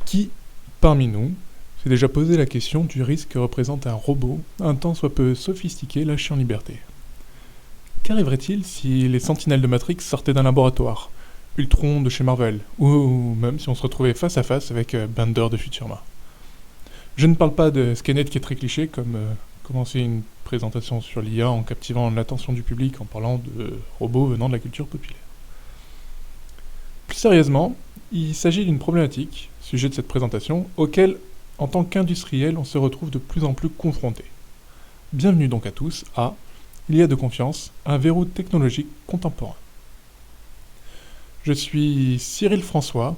Qui, parmi nous, s'est déjà posé la question du risque que représente un robot, un tant soit peu sophistiqué, lâché en liberté? Qu'arriverait-il si les sentinelles de Matrix sortaient d'un laboratoire, Ultron de chez Marvel, ou même si on se retrouvait face à face avec Bender de Futurama? Je ne parle pas de Skynet qui est très cliché, comme commencer une présentation sur l'IA en captivant l'attention du public en parlant de robots venant de la culture populaire. Plus sérieusement, il s'agit d'une problématique, sujet de cette présentation, auquel, en tant qu'industriel, on se retrouve de plus en plus confronté. Bienvenue donc à tous à l'IA de confiance, un verrou technologique contemporain. Je suis Cyril François,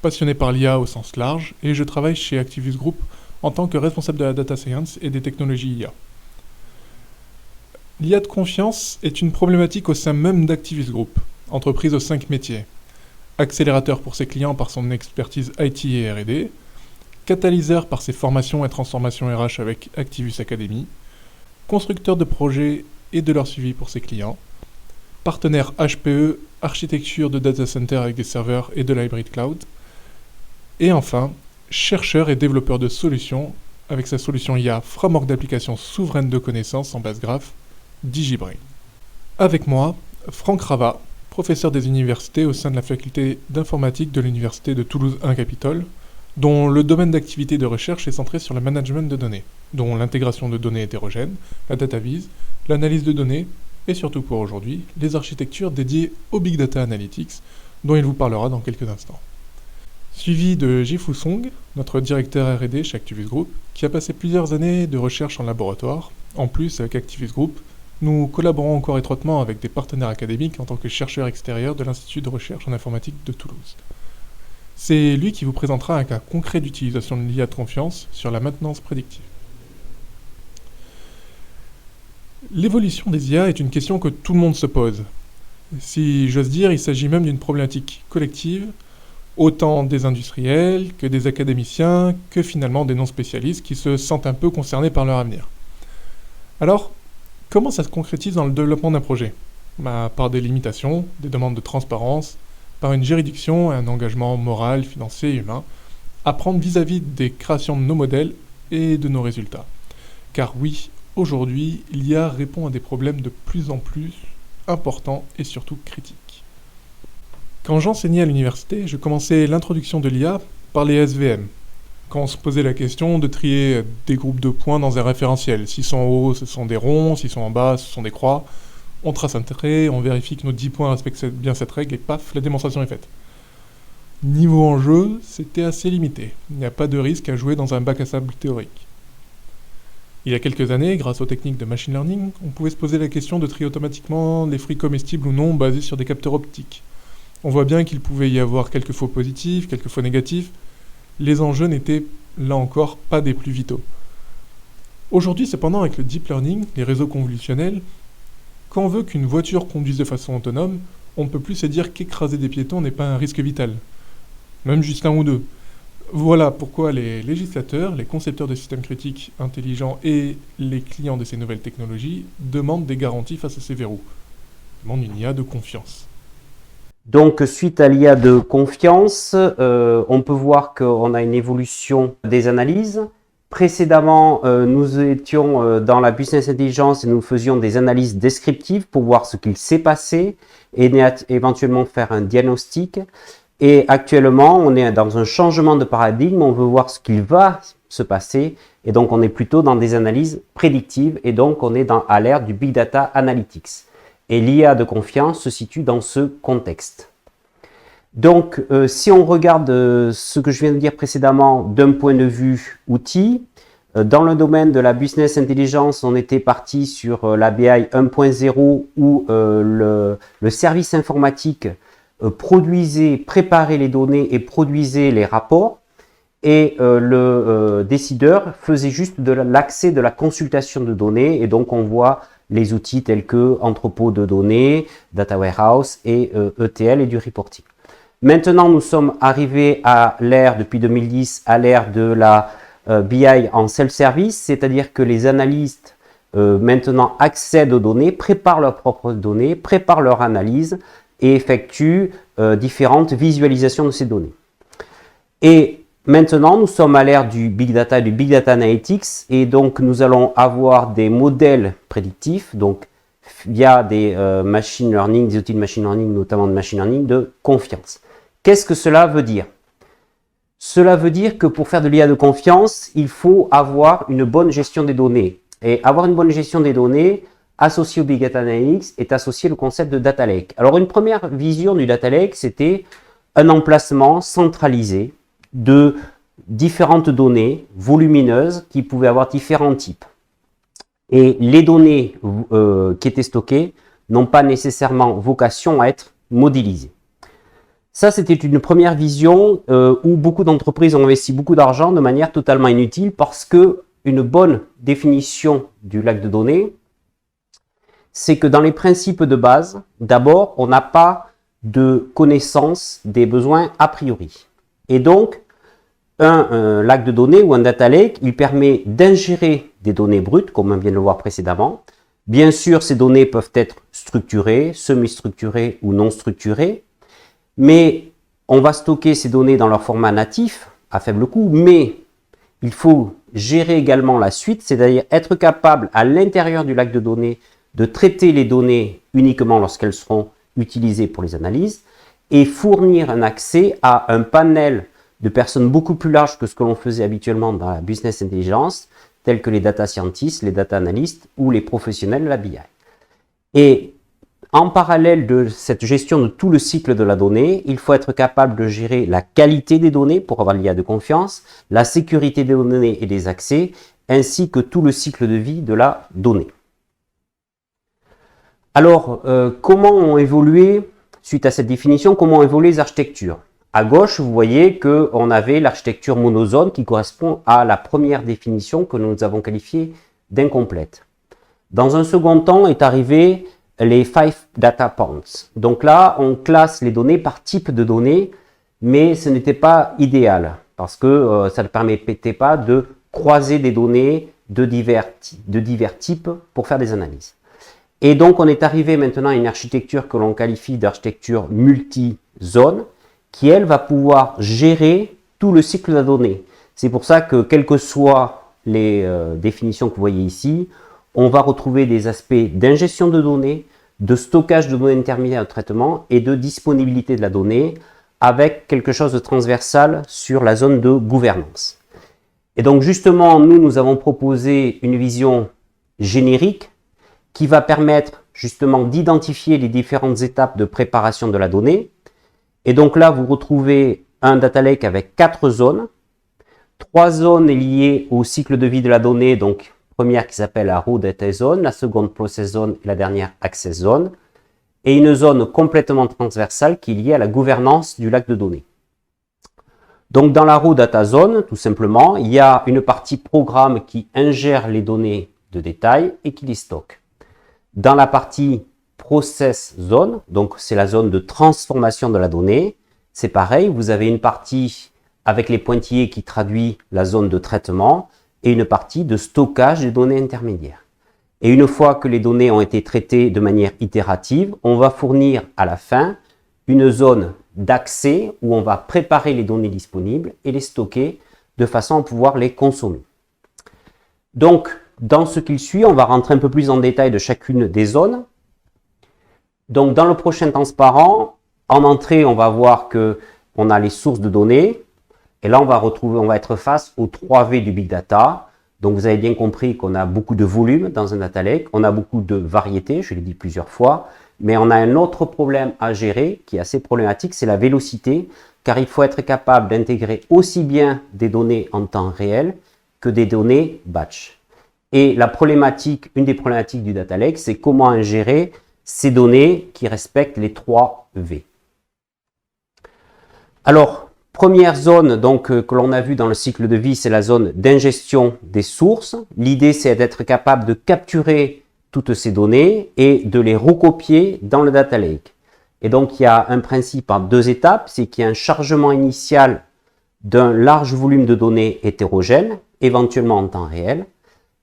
passionné par l'IA au sens large, et je travaille chez Activus Group en tant que responsable de la data science et des technologies IA. L'IA de confiance est une problématique au sein même d'Activus Group, entreprise aux 5 métiers. Accélérateur pour ses clients par son expertise IT et R&D, catalyseur par ses formations et transformations RH avec Activus Academy, constructeur de projets et de leur suivi pour ses clients, partenaire HPE, architecture de data center avec des serveurs et de l'hybrid cloud, et enfin, chercheur et développeur de solutions avec sa solution IA framework d'application souveraine de connaissances en base graph, DigiBrain. Avec moi, Franck Ravat, professeur des universités au sein de la faculté d'informatique de l'université de Toulouse 1 Capitole, dont le domaine d'activité de recherche est centré sur le management de données, dont l'intégration de données hétérogènes, la data vise, l'analyse de données, et surtout pour aujourd'hui, les architectures dédiées au Big Data Analytics, dont il vous parlera dans quelques instants. Suivi de Ji-Fu Song, notre directeur R&D chez Activus Group, qui a passé plusieurs années de recherche en laboratoire. En plus, avec Activus Group, nous collaborons encore étroitement avec des partenaires académiques en tant que chercheur extérieur de l'Institut de recherche en informatique de Toulouse. C'est lui qui vous présentera un cas concret d'utilisation de l'IA de confiance sur la maintenance prédictive. L'évolution des IA est une question que tout le monde se pose. Si j'ose dire, il s'agit même d'une problématique collective, autant des industriels que des académiciens, que finalement des non-spécialistes qui se sentent un peu concernés par leur avenir. Alors, comment ça se concrétise dans le développement d'un projet? Par des limitations, des demandes de transparence, par une juridiction et un engagement moral, financier et humain, à prendre vis-à-vis des créations de nos modèles et de nos résultats. Car oui, aujourd'hui, l'IA répond à des problèmes de plus en plus importants et surtout critiques. Quand j'enseignais à l'université, je commençais l'introduction de l'IA par les SVM. Quand on se posait la question de trier des groupes de points dans un référentiel. S'ils sont en haut, ce sont des ronds, s'ils sont en bas, ce sont des croix. On trace un trait, on vérifie que nos 10 points respectent bien cette règle et paf, la démonstration est faite. Niveau enjeu, c'était assez limité. Il n'y a pas de risque à jouer dans un bac à sable théorique. Il y a quelques années, grâce aux techniques de machine learning, on pouvait se poser la question de trier automatiquement les fruits comestibles ou non basés sur des capteurs optiques. On voit bien qu'il pouvait y avoir quelques faux positifs, quelques faux négatifs. Les enjeux n'étaient, là encore, pas des plus vitaux. Aujourd'hui, cependant, avec le deep learning, les réseaux convolutionnels, quand on veut qu'une voiture conduise de façon autonome, on ne peut plus se dire qu'écraser des piétons n'est pas un risque vital. Même juste un ou deux. Voilà pourquoi les législateurs, les concepteurs de systèmes critiques intelligents et les clients de ces nouvelles technologies demandent des garanties face à ces verrous. Ils demandent une IA de confiance. Donc, suite à l'IA de confiance, on peut voir qu'on a une évolution des analyses. Précédemment, nous étions dans la business intelligence et nous faisions des analyses descriptives pour voir ce qu'il s'est passé et éventuellement faire un diagnostic. Et actuellement, on est dans un changement de paradigme, on veut voir ce qu'il va se passer et donc on est plutôt dans des analyses prédictives et donc on est à l'ère du Big Data Analytics. Et l'IA de confiance se situe dans ce contexte. Donc, si on regarde ce que je viens de dire précédemment d'un point de vue outil, dans le domaine de la business intelligence, on était parti sur la BI 1.0 où le service informatique préparait les données et produisait les rapports. Et le décideur faisait juste de l'accès de la consultation de données. Et donc, on voit les outils tels que entrepôt de données, data warehouse et ETL et du reporting. Maintenant, nous sommes arrivés à l'ère, depuis 2010, à l'ère de la BI en self-service, c'est-à-dire que les analystes maintenant accèdent aux données, préparent leurs propres données, préparent leur analyse et effectuent différentes visualisations de ces données. Et Maintenant, nous sommes à l'ère du Big Data et du Big Data Analytics, et donc nous allons avoir des modèles prédictifs, donc via des machine learning, des outils de machine learning, notamment de machine learning, de confiance. Qu'est-ce que cela veut dire? Cela veut dire que pour faire de l'IA de confiance, il faut avoir une bonne gestion des données. Et avoir une bonne gestion des données, associé au Big Data Analytics, est associé le concept de Data Lake. Alors une première vision du Data Lake, c'était un emplacement centralisé de différentes données volumineuses qui pouvaient avoir différents types. Et les données qui étaient stockées n'ont pas nécessairement vocation à être modélisées. Ça, c'était une première vision où beaucoup d'entreprises ont investi beaucoup d'argent de manière totalement inutile parce que une bonne définition du lac de données, c'est que dans les principes de base, d'abord, on n'a pas de connaissance des besoins a priori. Et donc, un lac de données ou un data lake, il permet d'ingérer des données brutes, comme on vient de le voir précédemment. Bien sûr, ces données peuvent être structurées, semi-structurées ou non structurées, mais on va stocker ces données dans leur format natif, à faible coût, mais il faut gérer également la suite, c'est-à-dire être capable à l'intérieur du lac de données de traiter les données uniquement lorsqu'elles seront utilisées pour les analyses et fournir un accès à un panel de personnes beaucoup plus larges que ce que l'on faisait habituellement dans la business intelligence, tels que les data scientists, les data analysts ou les professionnels de la BI. Et en parallèle de cette gestion de tout le cycle de la donnée, il faut être capable de gérer la qualité des données pour avoir l'IA de confiance, la sécurité des données et des accès, ainsi que tout le cycle de vie de la donnée. Alors, comment ont évolué, suite à cette définition, comment ont évolué les architectures? À gauche, vous voyez qu'on avait l'architecture monozone qui correspond à la première définition que nous avons qualifiée d'incomplète. Dans un second temps est arrivé les 5 data points. Donc là, on classe les données par type de données, mais ce n'était pas idéal parce que ça ne permettait pas de croiser des données de divers types pour faire des analyses. Et donc, on est arrivé maintenant à une architecture que l'on qualifie d'architecture multi-zone, qui, elle, va pouvoir gérer tout le cycle de la donnée. C'est pour ça que, quelles que soient les définitions que vous voyez ici, on va retrouver des aspects d'ingestion de données, de stockage de données intermédiaires de traitement et de disponibilité de la donnée, avec quelque chose de transversal sur la zone de gouvernance. Et donc, justement, nous avons proposé une vision générique qui va permettre justement d'identifier les différentes étapes de préparation de la donnée. Et donc là, vous retrouvez un data lake avec 4 zones. 3 zones liées au cycle de vie de la donnée, donc première qui s'appelle la raw data zone, la seconde process zone et la dernière access zone. Et une zone complètement transversale qui est liée à la gouvernance du lac de données. Donc dans la raw data zone, tout simplement, il y a une partie programme qui ingère les données de détail et qui les stocke. Dans la partie process zone, donc c'est la zone de transformation de la donnée, c'est pareil, vous avez une partie avec les pointillés qui traduit la zone de traitement et une partie de stockage des données intermédiaires. Et une fois que les données ont été traitées de manière itérative, on va fournir à la fin une zone d'accès où on va préparer les données disponibles et les stocker de façon à pouvoir les consommer. Donc, dans ce qui suit, on va rentrer un peu plus en détail de chacune des zones. Donc, dans le prochain transparent, en entrée, on va voir qu'on a les sources de données. Et là, on va être face aux 3 V du Big Data. Donc, vous avez bien compris qu'on a beaucoup de volume dans un data lake. On a beaucoup de variétés, je l'ai dit plusieurs fois. Mais on a un autre problème à gérer qui est assez problématique, c'est la vélocité. Car il faut être capable d'intégrer aussi bien des données en temps réel que des données batch. Et une des problématiques du data lake, c'est comment ingérer ces données qui respectent les 3 V. Alors, première zone donc, que l'on a vue dans le cycle de vie, c'est la zone d'ingestion des sources. L'idée, c'est d'être capable de capturer toutes ces données et de les recopier dans le data lake. Et donc, il y a un principe en 2 étapes, c'est qu'il y a un chargement initial d'un large volume de données hétérogènes, éventuellement en temps réel.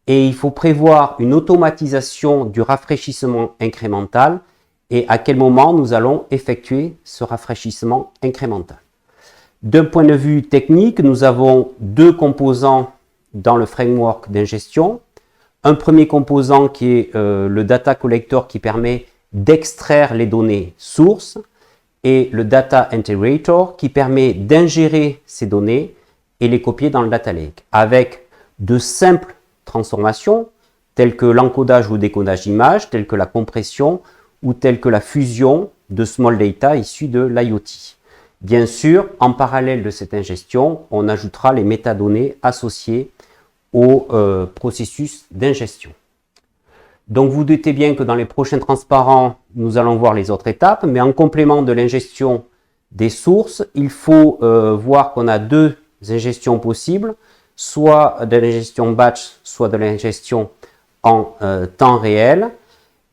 Et il faut prévoir une automatisation du rafraîchissement incrémental et à quel moment nous allons effectuer ce rafraîchissement incrémental. D'un point de vue technique, nous avons deux composants dans le framework d'ingestion. Un premier composant qui est le data collector qui permet d'extraire les données sources et le data integrator qui permet d'ingérer ces données et les copier dans le data lake avec de simples transformations telles que l'encodage ou décodage d'images, telles que la compression ou telles que la fusion de small data issus de l'IoT. Bien sûr, en parallèle de cette ingestion, on ajoutera les métadonnées associées au processus d'ingestion. Donc vous doutez bien que dans les prochains transparents, nous allons voir les autres étapes, mais en complément de l'ingestion des sources, il faut voir qu'on a deux ingestions possibles, soit de l'ingestion batch, soit de l'ingestion en temps réel.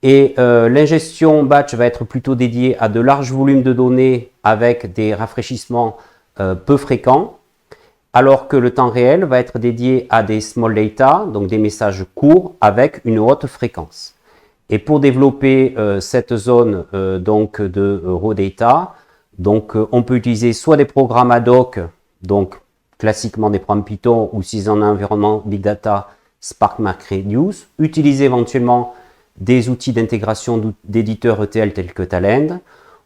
Et l'ingestion batch va être plutôt dédiée à de larges volumes de données avec des rafraîchissements peu fréquents, alors que le temps réel va être dédié à des small data, donc des messages courts avec une haute fréquence. Et pour développer cette zone donc de raw data, donc on peut utiliser soit des programmes ad hoc, donc classiquement des programmes Python, ou si c'est un environnement Big Data, Spark MapReduce, utiliser éventuellement des outils d'intégration d'éditeurs ETL tels que Talend,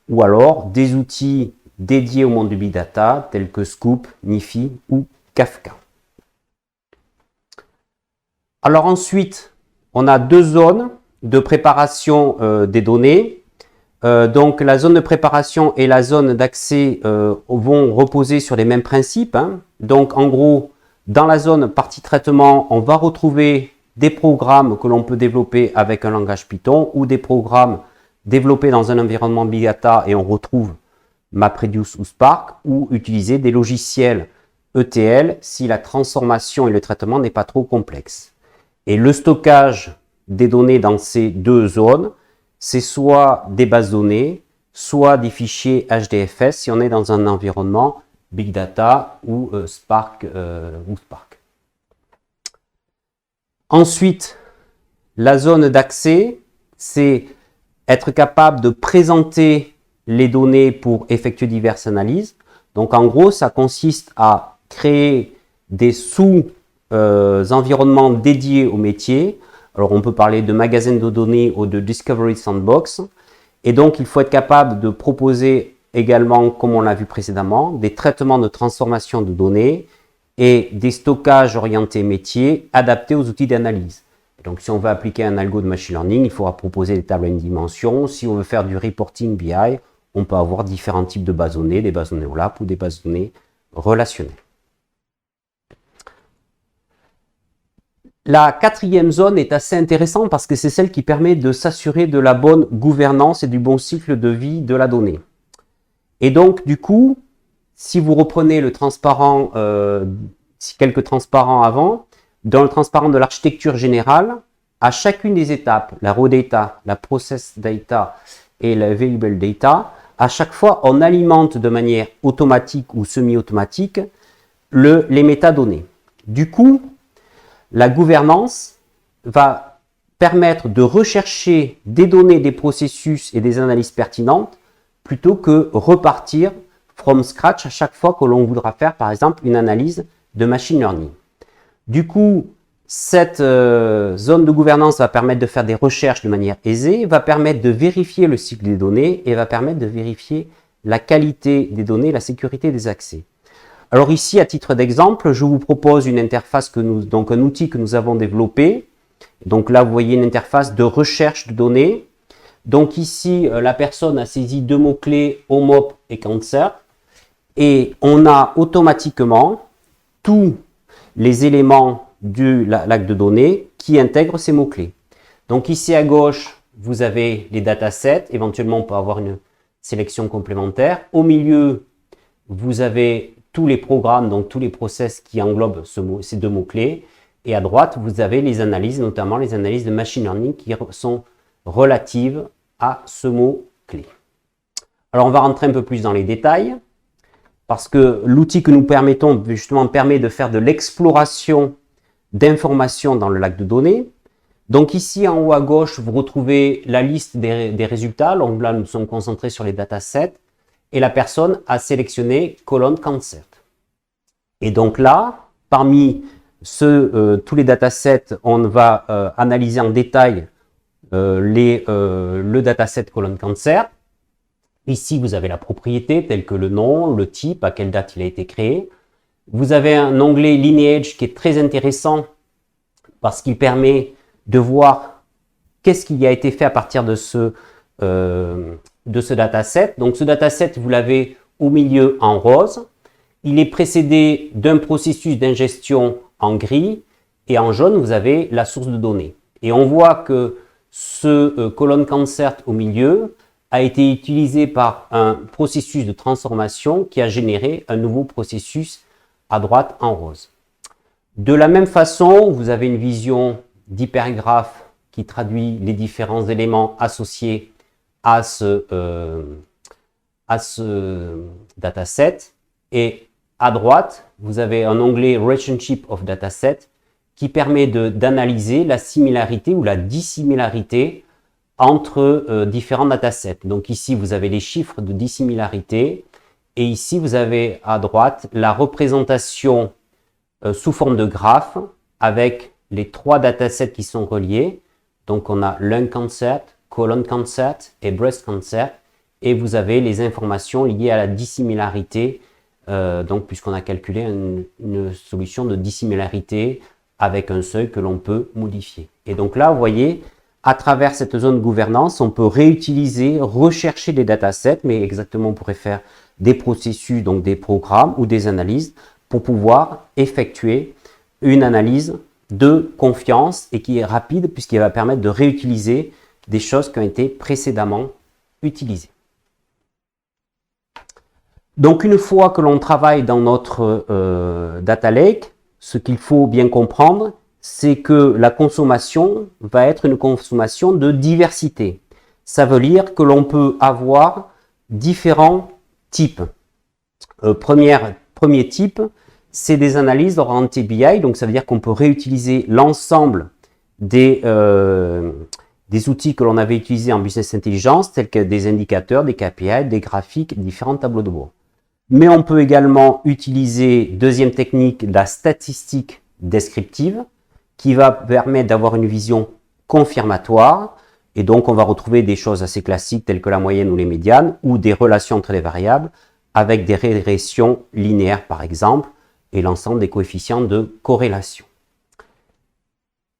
ou alors des outils dédiés au monde du Big Data tels que Scoop, Nifi ou Kafka. Alors ensuite, on a deux zones de préparation des données. Donc la zone de préparation et la zone d'accès vont reposer sur les mêmes principes. Donc en gros, dans la zone partie traitement, on va retrouver des programmes que l'on peut développer avec un langage Python ou des programmes développés dans un environnement Big Data et on retrouve MapReduce ou Spark, ou utiliser des logiciels ETL si la transformation et le traitement n'est pas trop complexe. Et le stockage des données dans ces deux zones, c'est soit des bases données, soit des fichiers HDFS si on est dans un environnement Big Data ou Spark. Ensuite, la zone d'accès, c'est être capable de présenter les données pour effectuer diverses analyses. Donc en gros, ça consiste à créer des sous-environnements dédiés au métier. Alors on peut parler de magasins de données ou de Discovery Sandbox. Et donc il faut être capable de proposer également, comme on l'a vu précédemment, des traitements de transformation de données et des stockages orientés métier adaptés aux outils d'analyse. Donc si on veut appliquer un algo de machine learning, il faudra proposer des tables à une dimension. Si on veut faire du reporting BI, on peut avoir différents types de bases données, des bases données OLAP ou des bases données relationnelles. La quatrième zone est assez intéressante parce que c'est celle qui permet de s'assurer de la bonne gouvernance et du bon cycle de vie de la donnée. Et donc, du coup, si vous reprenez le transparent, quelques transparents avant, dans le transparent de l'architecture générale, à chacune des étapes, la raw data, la process data et la available data, à chaque fois, on alimente de manière automatique ou semi-automatique les métadonnées. Du coup, la gouvernance va permettre de rechercher des données, des processus et des analyses pertinentes plutôt que repartir from scratch à chaque fois que l'on voudra faire, par exemple, une analyse de machine learning. Du coup, cette zone de gouvernance va permettre de faire des recherches de manière aisée, va permettre de vérifier le cycle des données et va permettre de vérifier la qualité des données, la sécurité des accès. Alors ici, à titre d'exemple, je vous propose une interface, donc un outil que nous avons développé. Donc là, vous voyez une interface de recherche de données. Donc ici, la personne a saisi deux mots-clés, OMOP et cancer. Et on a automatiquement tous les éléments du lac de données qui intègrent ces mots-clés. Donc ici à gauche, vous avez les datasets. Éventuellement, on peut avoir une sélection complémentaire. Au milieu, vous avez tous les programmes, donc tous les process qui englobent ces deux mots-clés. Et à droite, vous avez les analyses, notamment les analyses de machine learning qui sont relatives à ce mot-clé. Alors, on va rentrer un peu plus dans les détails parce que l'outil que nous permettons justement permet de faire de l'exploration d'informations dans le lac de données. Donc ici, en haut à gauche, vous retrouvez la liste des résultats. Donc là, nous sommes concentrés sur les datasets. et la personne a sélectionné colonne concert. Et donc là, parmi tous les datasets, on va analyser en détail le dataset colonne concert. Ici, vous avez la propriété telle que le nom, le type, à quelle date il a été créé. Vous avez un onglet Lineage qui est très intéressant parce qu'il permet de voir qu'est-ce qui a été fait à partir de ce dataset. Donc ce dataset, vous l'avez au milieu en rose. Il est précédé d'un processus d'ingestion en gris et en jaune, vous avez la source de données. Et on voit que ce colonne concert au milieu a été utilisé par un processus de transformation qui a généré un nouveau processus à droite en rose. De la même façon, vous avez une vision d'hypergraphe qui traduit les différents éléments associés à ce dataset. Et à droite, vous avez un onglet Relationship of Dataset qui permet d'analyser la similarité ou la dissimilarité entre différents datasets. Donc ici, vous avez les chiffres de dissimilarité et ici, vous avez à droite la représentation sous forme de graphe avec les 3 datasets qui sont reliés. Donc on a lung concert, colon concert et breast concert et vous avez les informations liées à la dissimilarité donc puisqu'on a calculé une solution de dissimilarité avec un seuil que l'on peut modifier. Et donc là, vous voyez, à travers cette zone gouvernance, on peut réutiliser, rechercher des datasets, mais exactement on pourrait faire des processus, donc des programmes ou des analyses pour pouvoir effectuer une analyse de confiance et qui est rapide puisqu'il va permettre de réutiliser des choses qui ont été précédemment utilisées. Donc une fois que l'on travaille dans notre data lake, ce qu'il faut bien comprendre, c'est que la consommation va être une consommation de diversité. Ça veut dire que l'on peut avoir différents types. Premier type, c'est des analyses orientées BI, donc ça veut dire qu'on peut réutiliser l'ensemble des outils que l'on avait utilisés en Business Intelligence, tels que des indicateurs, des KPI, des graphiques, différents tableaux de bord. Mais on peut également utiliser, deuxième technique, la statistique descriptive, qui va permettre d'avoir une vision confirmatoire. Et donc, on va retrouver des choses assez classiques telles que la moyenne ou les médianes, ou des relations entre les variables, avec des régressions linéaires, par exemple, et l'ensemble des coefficients de corrélation.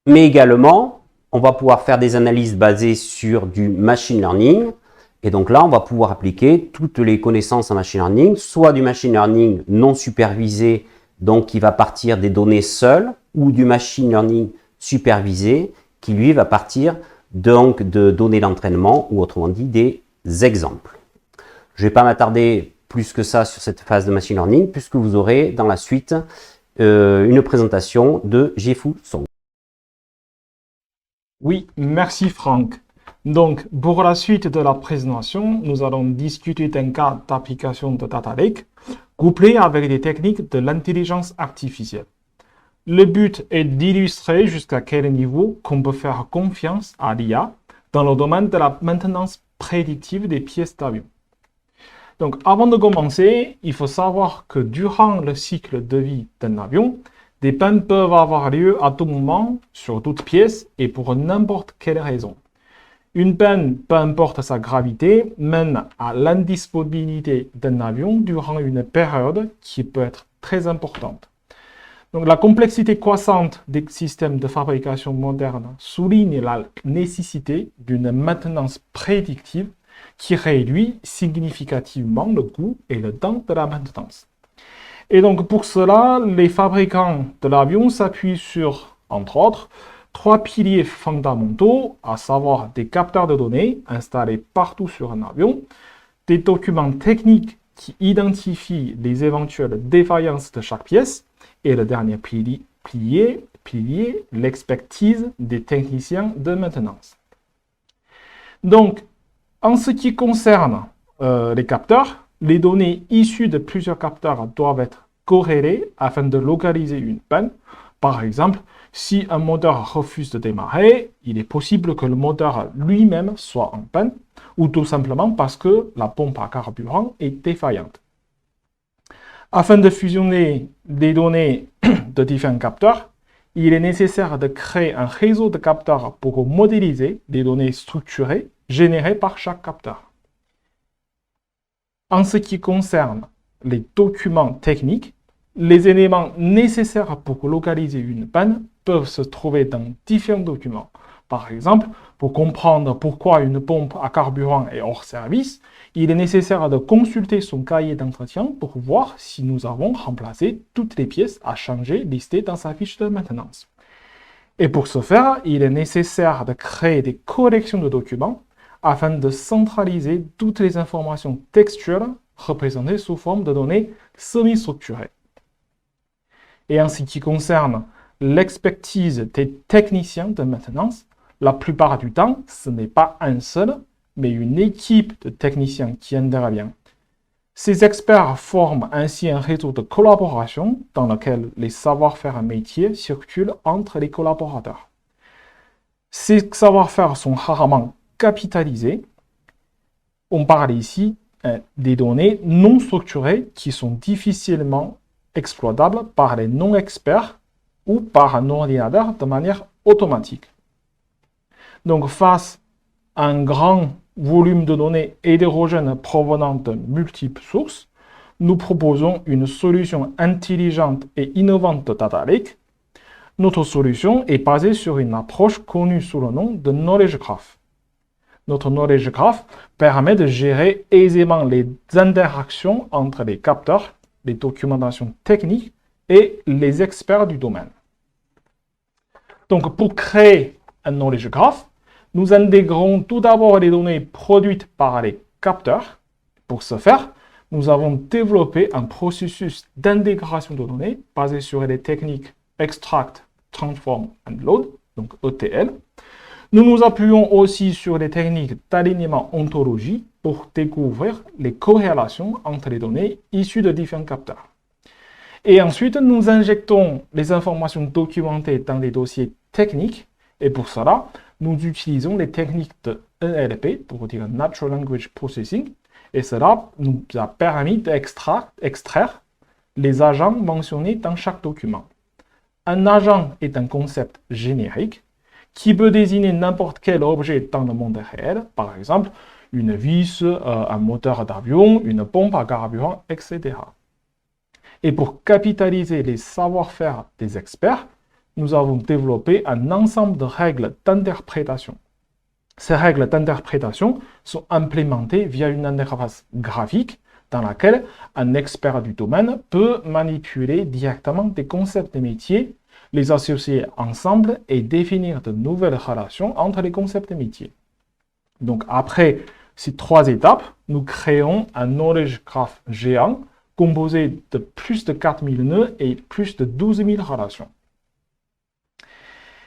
Mais également, on va pouvoir faire des analyses basées sur du machine learning. Et donc là, on va pouvoir appliquer toutes les connaissances en machine learning, soit du machine learning non supervisé, donc qui va partir des données seules, ou du machine learning supervisé, qui lui va partir donc de données d'entraînement, ou autrement dit des exemples. Je ne vais pas m'attarder plus que ça sur cette phase de machine learning, puisque vous aurez dans la suite une présentation de Jefou Song. Oui, merci Franck. Donc, pour la suite de la présentation, nous allons discuter d'un cas d'application de Data Lake couplé avec des techniques de l'intelligence artificielle. Le but est d'illustrer jusqu'à quel niveau qu'on peut faire confiance à l'IA dans le domaine de la maintenance prédictive des pièces d'avion. Donc, avant de commencer, il faut savoir que durant le cycle de vie d'un avion, des pannes peuvent avoir lieu à tout moment, sur toute pièce et pour n'importe quelle raison. Une panne, peu importe sa gravité, mène à l'indisponibilité d'un avion durant une période qui peut être très importante. Donc, la complexité croissante des systèmes de fabrication modernes souligne la nécessité d'une maintenance prédictive qui réduit significativement le coût et le temps de la maintenance. Et donc, pour cela, les fabricants de l'avion s'appuient sur, entre autres, 3 piliers fondamentaux, à savoir des capteurs de données installés partout sur un avion, des documents techniques qui identifient les éventuelles défaillances de chaque pièce, et le dernier pilier, l'expertise des techniciens de maintenance. Donc, en ce qui concerne les capteurs, les données issues de plusieurs capteurs doivent être corrélées afin de localiser une panne. Par exemple, si un moteur refuse de démarrer, il est possible que le moteur lui-même soit en panne, ou tout simplement parce que la pompe à carburant est défaillante. Afin de fusionner des données de différents capteurs, il est nécessaire de créer un réseau de capteurs pour modéliser les données structurées générées par chaque capteur. En ce qui concerne les documents techniques, les éléments nécessaires pour localiser une panne peuvent se trouver dans différents documents. Par exemple, pour comprendre pourquoi une pompe à carburant est hors service, il est nécessaire de consulter son cahier d'entretien pour voir si nous avons remplacé toutes les pièces à changer listées dans sa fiche de maintenance. Et pour ce faire, il est nécessaire de créer des collections de documents afin de centraliser toutes les informations textuelles représentées sous forme de données semi-structurées. Et en ce qui concerne l'expertise des techniciens de maintenance, la plupart du temps, ce n'est pas un seul, mais une équipe de techniciens qui intervient. Ces experts forment ainsi un réseau de collaboration dans lequel les savoir-faire métiers circulent entre les collaborateurs. Ces savoir-faire sont rarement capitalisés. On parle ici des données non structurées qui sont difficilement exploitables par les non-experts ou par un ordinateur de manière automatique. Donc, face à un grand volume de données hétérogènes provenant de multiples sources, nous proposons une solution intelligente et innovante de Data Lake. Notre solution est basée sur une approche connue sous le nom de Knowledge Graph. Notre Knowledge Graph permet de gérer aisément les interactions entre les capteurs, les documentations techniques et les experts du domaine. Donc, pour créer un Knowledge Graph, nous intégrons tout d'abord les données produites par les capteurs. Pour ce faire, nous avons développé un processus d'intégration de données basé sur les techniques Extract, Transform and Load, donc ETL. Nous nous appuyons aussi sur les techniques d'alignement ontologie pour découvrir les corrélations entre les données issues de différents capteurs. Et ensuite, nous injectons les informations documentées dans les dossiers techniques. Et pour cela, nous utilisons les techniques de NLP, pour dire Natural Language Processing, et cela nous a permis d'extraire les agents mentionnés dans chaque document. Un agent est un concept générique qui peut désigner n'importe quel objet dans le monde réel, par exemple une vis, un moteur d'avion, une pompe à carburant, etc. Et pour capitaliser les savoir-faire des experts, nous avons développé un ensemble de règles d'interprétation. Ces règles d'interprétation sont implémentées via une interface graphique dans laquelle un expert du domaine peut manipuler directement des concepts de métier, les associer ensemble et définir de nouvelles relations entre les concepts de métier. Donc après ces trois étapes, nous créons un Knowledge Graph géant composé de plus de 4000 nœuds et plus de 12 000 relations.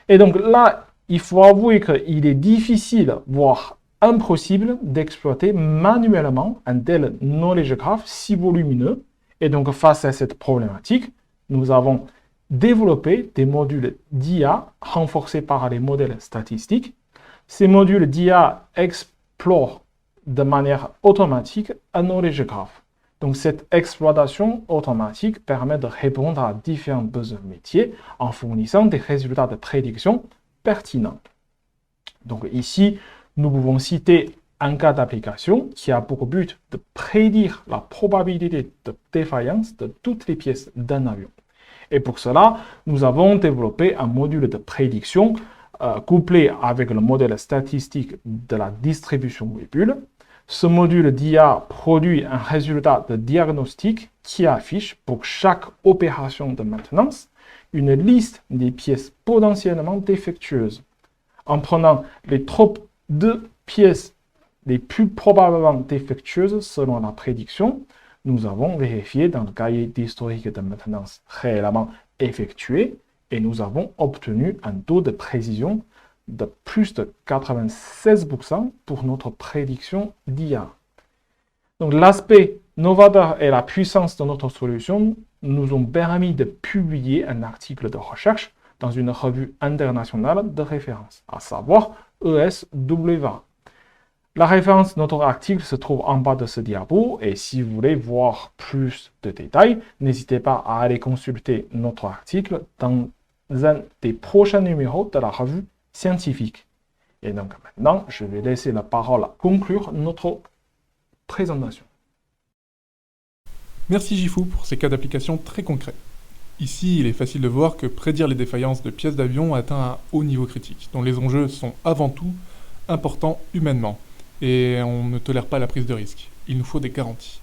Et donc là, il faut avouer qu'il est difficile, voire impossible, d'exploiter manuellement un tel Knowledge Graph si volumineux. Et donc face à cette problématique, nous avons développé des modules d'IA renforcés par les modèles statistiques. Ces modules d'IA explorent de manière automatique un Knowledge Graph. Donc cette exploitation automatique permet de répondre à différents besoins métiers en fournissant des résultats de prédiction pertinents. Donc ici, nous pouvons citer un cas d'application qui a pour but de prédire la probabilité de défaillance de toutes les pièces d'un avion. Et pour cela, nous avons développé un module de prédiction couplé avec le modèle statistique de la distribution Weibull. Ce module d'IA produit un résultat de diagnostic qui affiche pour chaque opération de maintenance une liste des pièces potentiellement défectueuses. En prenant les top 2 pièces les plus probablement défectueuses selon la prédiction, nous avons vérifié dans le cahier d'historique de maintenance réellement effectué et nous avons obtenu un taux de précision de plus de 96% pour notre prédiction d'IA. Donc l'aspect Nos valeurs et la puissance de notre solution nous ont permis de publier un article de recherche dans une revue internationale de référence, à savoir ESWA. La référence de notre article se trouve en bas de ce diapo et si vous voulez voir plus de détails, n'hésitez pas à aller consulter notre article dans un des prochains numéros de la revue scientifique. Et donc maintenant, je vais laisser la parole à conclure notre présentation. Merci Jifou pour ces cas d'application très concrets. Ici, il est facile de voir que prédire les défaillances de pièces d'avion atteint un haut niveau critique, dont les enjeux sont avant tout importants humainement, et on ne tolère pas la prise de risque. Il nous faut des garanties.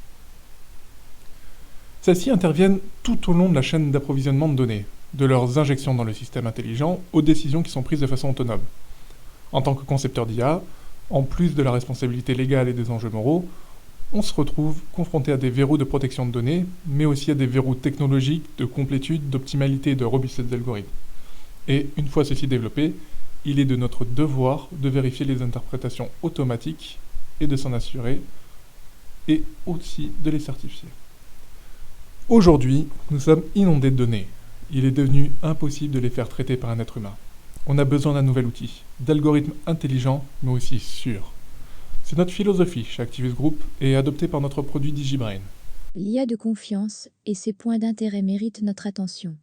Celles-ci interviennent tout au long de la chaîne d'approvisionnement de données, de leurs injections dans le système intelligent aux décisions qui sont prises de façon autonome. En tant que concepteur d'IA, en plus de la responsabilité légale et des enjeux moraux, on se retrouve confronté à des verrous de protection de données, mais aussi à des verrous technologiques, de complétude, d'optimalité et de robustesse d'algorithmes. Et une fois ceci développé, il est de notre devoir de vérifier les interprétations automatiques et de s'en assurer, et aussi de les certifier. Aujourd'hui, nous sommes inondés de données. Il est devenu impossible de les faire traiter par un être humain. On a besoin d'un nouvel outil, d'algorithmes intelligents, mais aussi sûrs. C'est notre philosophie chez Activus Group et adoptée par notre produit DigiBrain. L'IA de confiance et ses points d'intérêt méritent notre attention.